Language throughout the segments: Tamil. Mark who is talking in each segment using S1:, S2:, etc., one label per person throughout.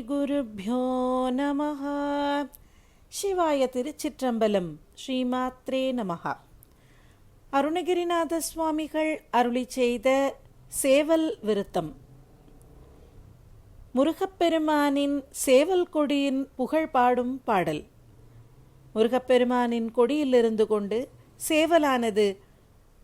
S1: குருப்யோ நமஹ. சிவாய திருச்சிற்றம்பலம். ஸ்ரீமாத்ரே நமஹ. அருணகிரிநாத சுவாமிகள் அருளி செய்த சேவல் விருத்தம். முருகப்பெருமானின் சேவல் கொடியின் புகழ் பாடும் பாடல். முருகப்பெருமானின் கொடியிலிருந்து கொண்டு சேவலானது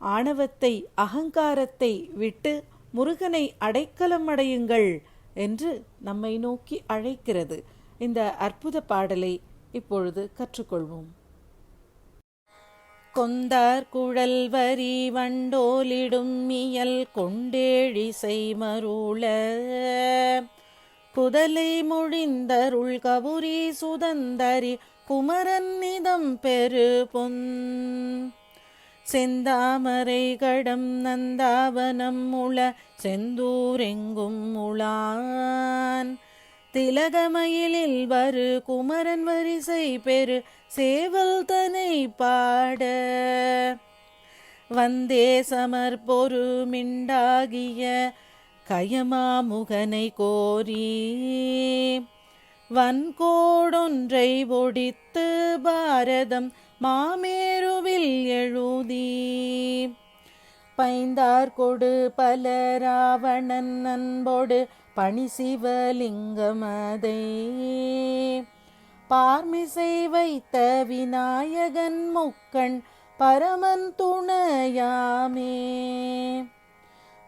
S1: ஆணவத்தை அகங்காரத்தை விட்டு முருகனை அடைக்கலம் அடையுங்கள் என்று நம்மை நோக்கி அழைக்கிறது. இந்த அற்புத பாடலை இப்பொழுது கற்றுக்கொள்வோம். கொந்தார் குழல் வரி வண்டோலிடும் மியல் கொண்டேழிசை மருள புதலை மொழிந்தருள் கபுரி சுதந்தரி குமரன் நிதம் பெரு பொன் செந்தாமரை கடம் நந்தாவனம் முள செந்தூரெங்கும் முளான் திலகமயிலில் வரு குமரன் வரிசை பெரு சேவல் தனை பாட வந்தே சமர் பொரு மிண்டாகிய கயமாமுகனை கோரி வன்கோடொன்றை ஒடித்து பாரதம் மாமேருவில் எழுதி பைந்தார் கொடு பல ராவணன் அன்போடு பணி சிவலிங்கமதை பார்மிசை வைத்த விநாயகன் முக்கண் பரமன் துணையாமே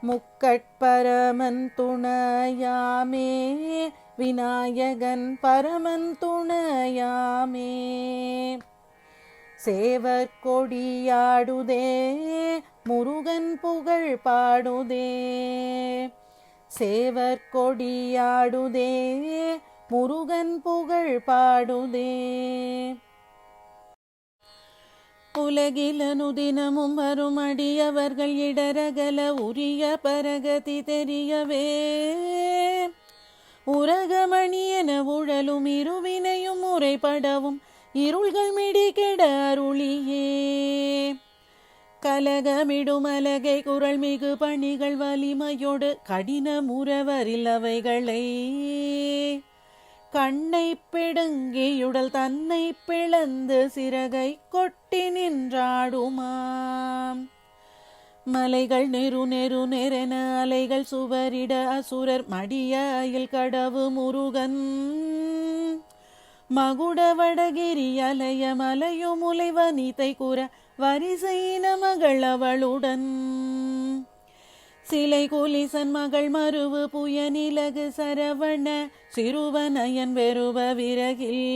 S1: முக்கட்பரமன் துணையாமே விநாயகன் பரமன் துணையாமே சேவர் கொடியாடுதே முருகன் புகழ் பாடுதே சேவர் கொடியாடுதே முருகன் புகழ் பாடுதே உலகிலனுதினமும் வரும் அடியவர்கள் இடரகல உரிய பரகதி தெரியவே உரகமணி என உழலும் இருவினையும் முறைப்படவும் இருள்கள் மிடிகெட அருளியே கலகமிடும் அலகை குரல் மிகு பணிகள் வலிமையோடு கடின முறவரில் அவைகளை கண்ணை பிடுங்கியுடல் தன்னை பிளந்து சிறகை கொட்டி நின்றாடுமாம் மலைகள் நெரு நெரு நெரென அலைகள் சுவரிட அசுரர் மடிய அயில் கடவு முருகன் மகுடவடகிரி அலைய மலையு முலைவனிதை கூற வரிசையின மகள் அவளுடன் சிலை குலிசன் மகள் மருவு புயநிலகு சரவண சிறுவனயன் வெறுவ விறகில்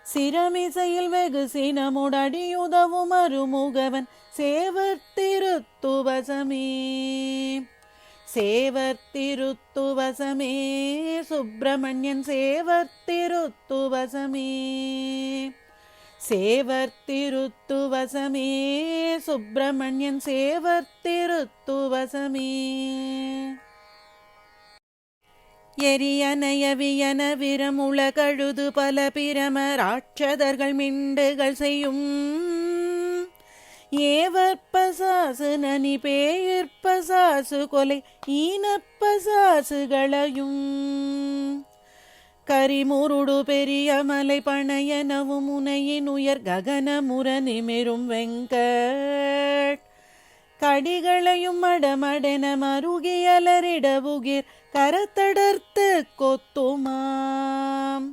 S1: சிரமிசையில் வெகு சினமுடடியுதவும் அருமுகவன் சேவர் திருத்துவசமே சேவர் திருத்துவசமே சுப்பிரமணியன் சேவர் திருத்துவசமே சேவர் திருத்துவசமே சுப்பிரமணியன் சேவர் திருத்துவசமே எரியனயவியன விரமுள கழுது பல பிரம ராட்சதர்கள் மிண்டுகள் செய்யும் ஏவற்பசாசு நனி பேயிற்பசாசு கொலை ஈனப்பசாசுகளையும் கரிமுருடு பெரிய மலை பணையனவும் முனையின் உயர் ககன முர நிமிரும் வெங்கட் கடிகளையும் மடமடென மருகியலரிடவுகிர் கரத்தடர்த்து கொத்துமாம்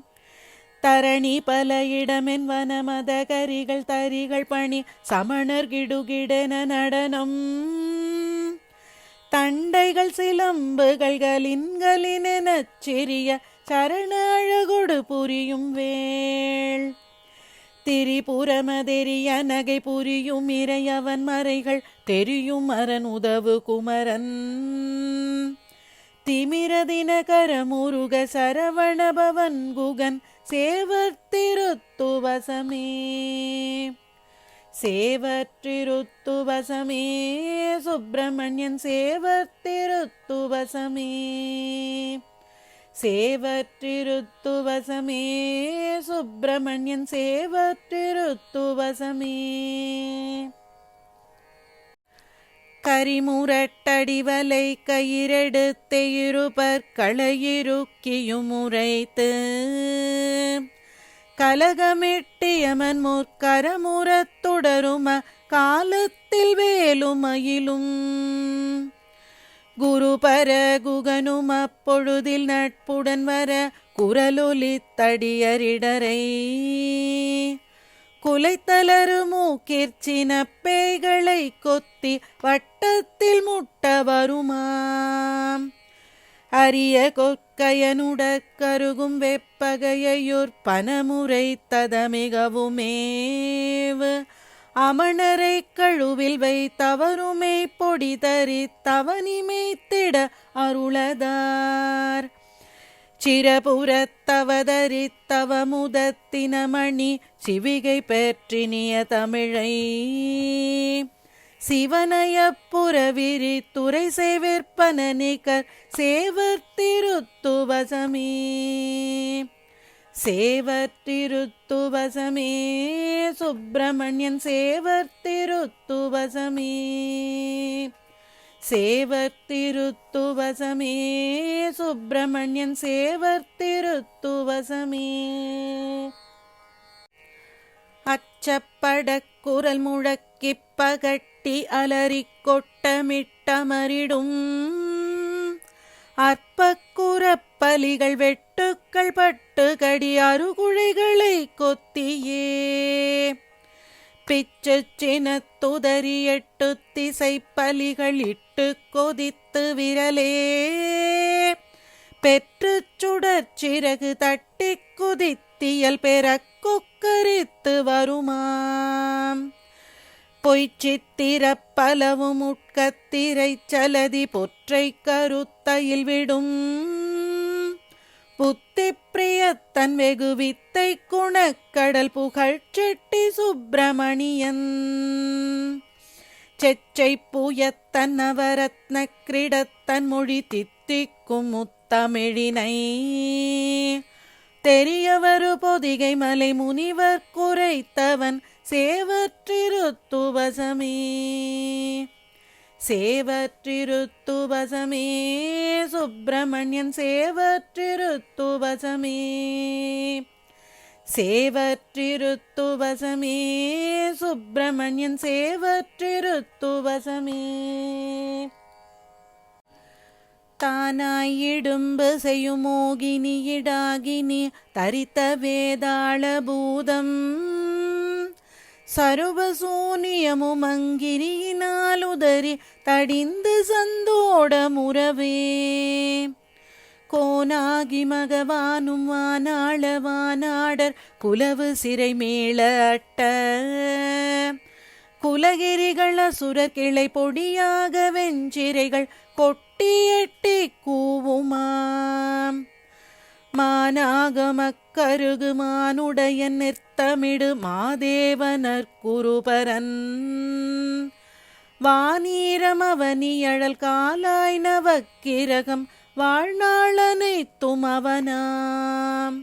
S1: தரணி பல இடமென் வனமத கரிகள் தரிகள் பணி சமணர் கிடுகிடென நடனம் தண்டைகள் சிலம்புகள் கலின்கலினெனச் சிறிய சரண அழகொடு புரியும் வேள் திரிபுரமதெரிய நகை புரியும் இறையவன் மறைகள் தெரியும் அரண் உதவு குமரன் திமிரதினகர முருக சரவணபவன் குகன் சேவர் திருத்துவசமே சேவர் திருத்துவசமே சுப்பிரமணியன் சேவர் திருத்துவசமே சேவர் திருத்துவசமே சுப்பிரமணியன் சேவர் திருத்துவசமே கரிமுரட்டடிவலை கயிறெடுத்து இருபர் களையிருக்கியும் உரைத்து கலகமெட்டியமன் முற்கரமுறத் தொடரும காலத்தில் வேலுமயிலும் குருபர குகனும் அப்பொழுதில் நட்புடன் வர குரலொலி தடியரிடரை குலைத்தலரு மூக்கிற்சின பேய்களை கொத்தி வட்டத்தில் முட்ட வருமாம் அரிய கொற்கையனுடற் கருகும் வெப்பகையோர் பனமுறை ததமிகவுமேவு அமணரை கழுவில் வைத்தவருமே பொடி தரி தவனிமைத்திட அருளதார் சிரபுரத்தவதரித்தவமுதத்தினமணி சிவிகை பெற்றினிய தமிழை சிவனயப்புறவிரி துறை சேவிற்பன நிகர் சேவர் திருத்துவசமே சேவர் திருத்துவசமே சுப்பிரமணியன் சேவர் திருத்துவசமே சேவர் திருத்துவசமே சுப்பிரமணியன் சேவர் திருத்துவசமே அச்சப்படக் குரல் முழக்கிப் பகட்டி அலறிக் கொட்டமிட்டமரிடும் அற்பக்குறப்பலிகள் வெட்டுக்கள் பட்டுகடி அருகுழைகளை கொத்தியே பிச்சச்சினத்துதறி எட்டு திசை பலிகள் இட்டு கொதித்து விரலே பெற்று சுடற்சிறகு தட்டி குதித்தியல் பெற கொக்கரித்து வருமாம் பொய்ச்சித்திரப் பலவும் உட்கத்திரை சலதி பொற்றை கருத்தையில் விடும் புத்தி பிரியத்தன் வெகு வித்தை குணக்கடல் புகழ் செட்டி சுப்பிரமணியன் செச்சை பூயத்தன் நவரத்ன கிரீடத்தன் மொழி தித்திக்கும் முத்தமிழினை தெரியவரு பொதிகை மலை முனிவர் குறைத்தவன் சேவர் திருத்துவசமே சேவர் திருத்துவசமே சுப்பிரமணியன் சேவர் திருத்துவசமே சேவர் திருத்துவசமே சுப்பிரமணியன் சேவர் திருத்துவசமே தானாய் இடும்பு செய்யும் மோகினி இடாகினி தரித்த வேதாள பூதம் சர்வசூனியமும் அங்கிரியினால் உதறி தடிந்து சந்தோட முறவே கோனாகி மகவானும் வானாள வானாடர் குலவு சிறை மேள அட்ட குலகிரிகள் அசுரர் கிளை பொடியாக வெஞ்சிரைகள் கொட்டி எட்டி கூவுமாம் மானாகமக்கருகு மானுடைய நிறுத்தமிடு மாதேவனர் குருபரன் வானீரமவனியழல் காலாய் நவக்கிரகம் வாழ்நாளனைத்தும் அவனாம்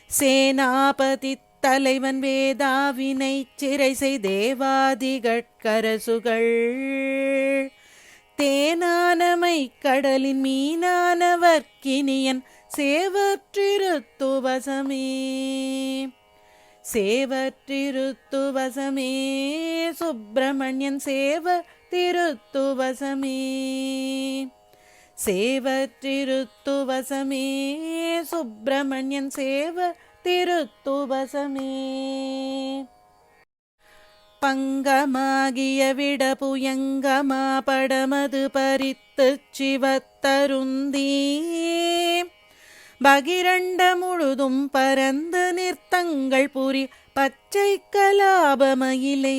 S1: சேனாபதி தலைவன் வேதாவினை சிறை செய் தேவாதிகட்கரசுகள் தேனானமை கடலின் மீனானவர்க்கினியன் சேவர் திருத்துவசமே சேவர் திருத்துவசமே சுப்பிரமணியன் சேவர் திருத்துவசமே சேவர் திருத்துவசமே சுப்பிரமணியன் சேவர் திருத்துவசமே பங்கமாகிய விட புயங்கமா படமது பறித்து சிவத்தருந்தீ பகிரண்ட முழுதும் பரந்து நிறுத்தங்கள் புரி பச்சை கலாபமயிலே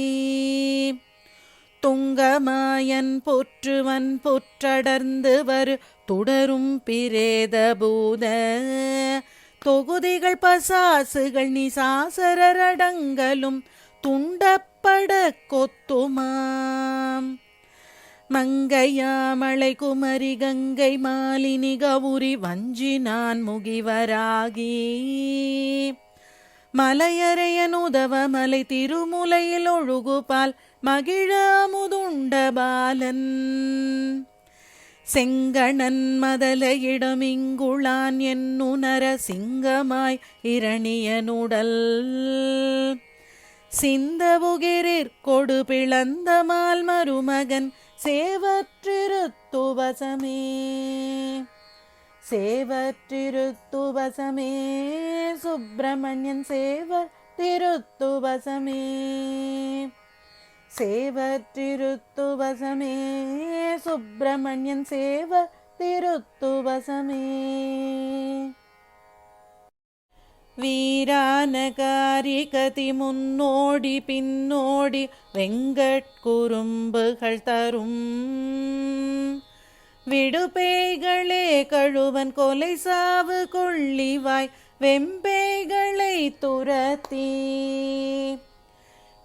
S1: துங்கமாயன் போற்றுவன் புற்றடர்ந்து வரு தொடரும் பிரேத பூத தொகுதிகள் பசாசுகள் நிசாசரடங்கலும் துண்டப்பட கொத்துமாம் மங்கையாமலை குமரி கங்கை மாலினி கவுரி வஞ்சி நான் முகிவராகி மலையறையன் உதவ மலை திருமுலையில் ஒழுகுபால் மகிழ அமுதுண்ட பாலன் செங்கணன் மதலையிடமிங்குளான் என்னுணர சிங்கமாய் இரணியனுடல் சிந்தபுகிரிற்கொடு பிளந்தமால் மருமகன் சேவற்றிருத்துவசமே சேவற்றிருத்துவசமே சுப்பிரமணியன் சேவத்திருத்துவசமே சேவற்றிருத்துவசமே சுப்பிரமணியன் சேவத்திருத்துவசமே வீரானகாரிகதி முன்னோடி பின்னோடி வெங்கட்குறும்புகள் தரும் விடுபேய்களே கழுவன் கொலை சாவு கொள்ளிவாய் வெம்பேய்களை துரத்தி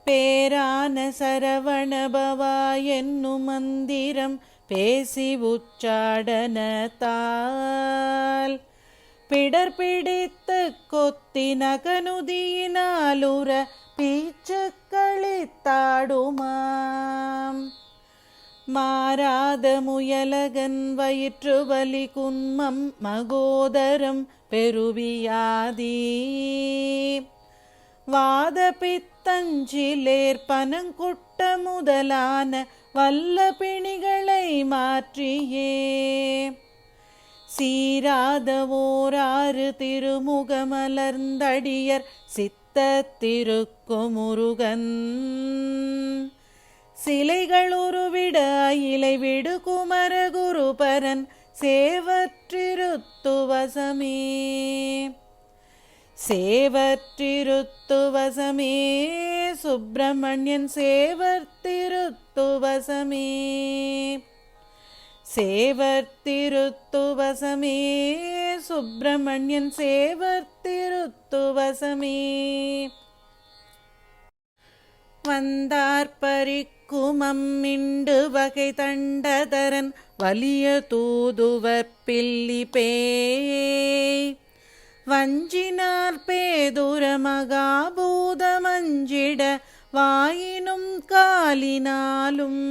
S1: பேரான சரவணபவா என்னும் மந்திரம் பேசி உச்சாடனத்தால் பிடர் பிடித்து கொத்தி நகனுதியினாலுற பீச்சு களித்தாடுமாம் மாறாத முயலகன் வயிற்று வலி குன்மம் மகோதரம் பெருவியாதி வாத பித்தஞ்சிலேர் பனங்குட்ட முதலான வல்ல பிணிகளை மாற்றியே சீராத ஓராறு திருமுகமலர்ந்தடியர் சித்தத்திருக்குமுருகன் சிலைகள் உருவிட இலை விடு குமர குருபரன் சேவற்றிருத்துவசமே சேவற்றிருத்துவசமே சுப்பிரமணியன் சேவத்திருத்துவசமே சேவத்திருத்துவசமே சுப்பிரமணியன் சேவத்திருத்துவசமே வந்தார் பறிக்குமம் மிண்டு வகை தண்டதரன் வலிய தூதுவர் பில்லி பேய் வஞ்சினார் பேதுர மகாபூதமஞ்சிட வாயினும் காலினாலும்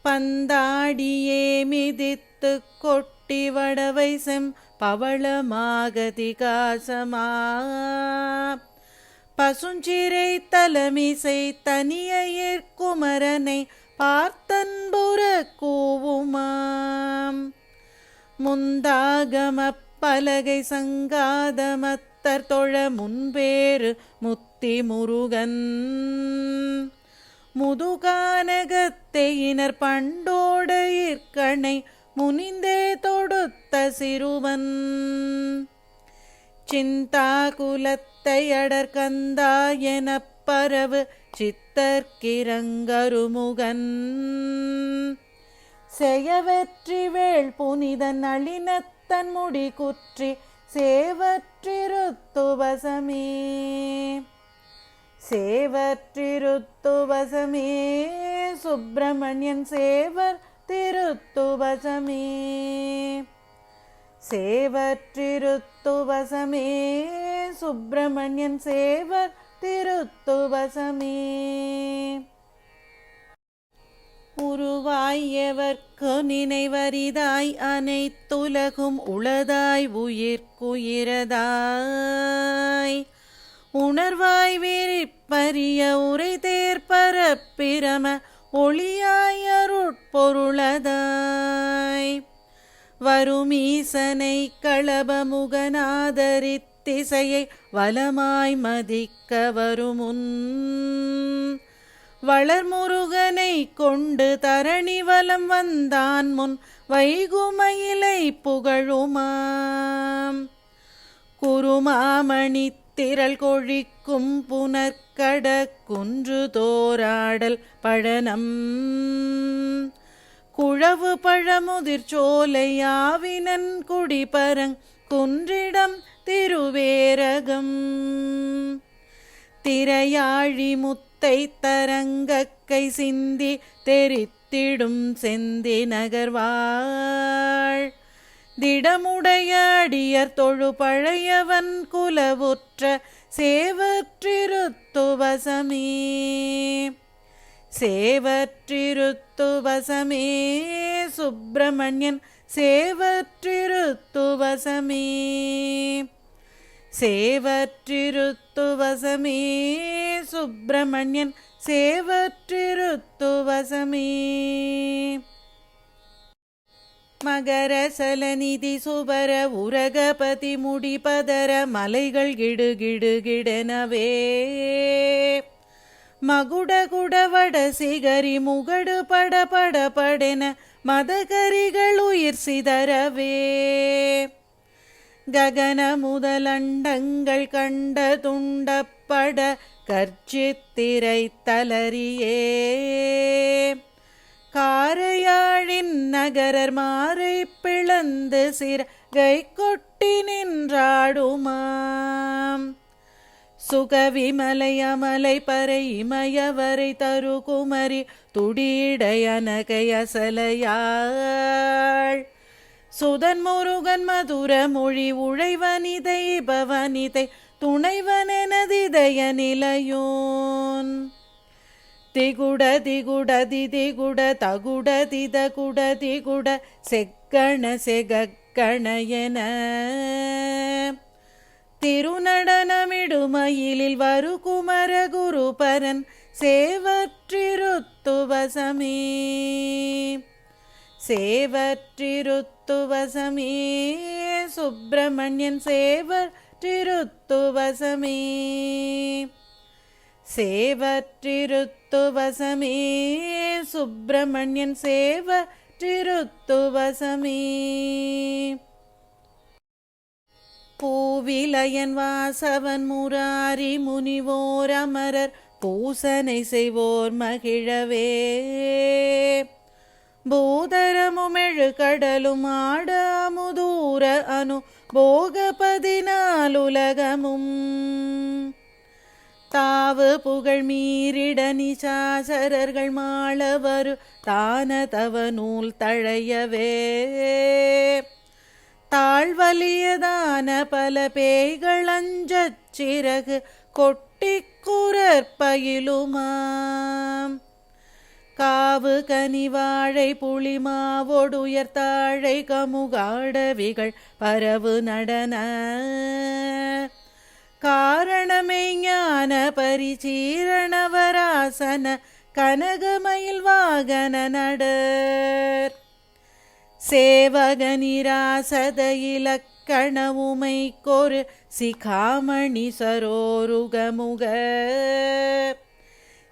S1: பந்தாடியே மிதித்து கொட்டி வடவை செம் பவளமாகதி காசமா பசுஞ்சிறை தலமிசை தனியற்குமரனை பார்த்தன்புற கூவுமாம் முந்தாகம பலகை சங்காதமத்தர் தொழ முன்பேறு முத்தி முருகன் முதுகானகத்தையினர் பண்டோட இற்கணை முனிந்தே தொடுத்த சிறுவன் சிந்தாகுலத்தையடர் கந்தா எனப் பரவு சித்தர்க்கிறங்கருமுகன் செயவற்றி வேள் புனிதன் அளினத்தன் முடி குற்றி சேவற்றிருத்துவசமே சேவற்றிருத்துவசமே சுப்பிரமணியன் சேவர் திருத்துவசமே சேவற்றிருத்துவசமே சுப்பிரமணியன் சேவர் திருத்துவசமே உருவாயவர்க்கு நினைவரிதாய் அனைத்துலகும் உளதாய் உயிர்க்குயிரதாய் உணர்வாய் விரிப்பரிய உரை தேர்பரப்பிரம ஒளியாய் அருட்பொருளதாய் வருமீசனை களபமுகனாதரித்திசையை வலமாய் மதிக்க வருமுன் வளர்முருகனை கொண்டு தரணி வலம் வந்தான் முன் வைகுமயிலை புகழுமாம் குருமாமணி திரள் கொழிக்கும் புனற்கட குன்று தோராடல் பழனம் குழவு பழமுதிர் சோலையாவினன் குடிபரங் குன்றிடம் திருவேரகம் திரையாழி முத்தை தரங்கக்கை சிந்தி தெரித்திடும் செந்தி நகர்வாள் திடமுடைய அடியர் தொழு பழையவன் குலவுற்ற சேவற்றிருத்துவசமே சேவற்றிருத்துவசமே சுப்பிரமணியன் சேவற்றிருத்துவசமே சேவற்றிருத்துவசமே சுப்பிரமணியன் சேவற்றிருத்துவசமே மகர சலநிதி சுபர உரகபதி முடிபதர மலைகள் கிடுகிடுகிடனவே மகுடகுடவட சிகரி முகடு படபடபடென மதகரிகள் உயிர் சிதறவே ககன முதலண்டங்கள் கண்ட துண்டப்பட கர்ச்சித்திரை தளரியே காரையாழின் நகரர் மாறை பிளந்து சிறகை கொட்டி நின்றாடுமாம் சுகவிமலை அமலை பறை இமயவரை தருகுமரி துடியடையனகையசலையாள் சுதன் முருகன் மதுர மொழி உழைவனிதை பவனிதை துணைவனெனதிதய நிலையோன் திகுட திகுட திதிகுட தகுட திதகுட திகுட செக்கண செகக்கணயன திருநடனமிடுமயிலில் வரு குமர குருபரன் சேவற்றிருத்துவசமே சேவற்றிருத்துவசமே சுப்பிரமணியன் சேவற்றிருத்துவசமே சேவற்றிருத்துவசமே சுப்பிரமணியன் சேவற்றிருத்துவசமே பூவிலயன் வாசவன் முராரி முனிவோர் அமரர் பூசனை செய்வோர் மகிழவே பூதரமுமெழு கடலும் ஆட அமுதூர அனு போகபதினாலுலகமும் தாவு புகழ் மீறிட நிசாசரர்கள் மாளவரு தான தவ நூல் தழையவே தாழ்வலியதான பல பேய்கள் அஞ்சச் சிறகு கொட்டி குரற்பயிலுமாம் காவு கனிவாழை புளிமாவொடுயர் தாழை கமுகாடவிகள் பரவு நடன காரணமே ஞான பரிசீரணவராசன கனகமயில் வாகன நடர் சேவகனிராசத இலக்கணவுமை கொரு சிகாமணி சரோருகமுக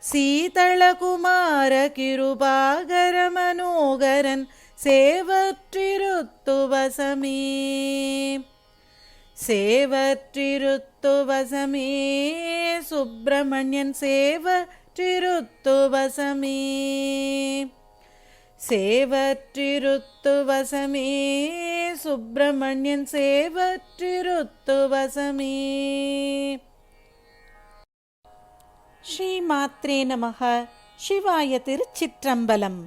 S1: சீதளகுமார கிருபாகர மனோகரன் சேவற்றிருத்துவசமே சேவற்றிருத்துவசமே சுப்பிரமணியன் சேவற்றிருத்துவசமே சேவற்றிருத்துவசமே சுப்பிரமணியன் சேவற்றிருத்துவசமே. ஸ்ரீ மாத்ரே நமः. சிவாய திருச்சிற்றம்பலம்.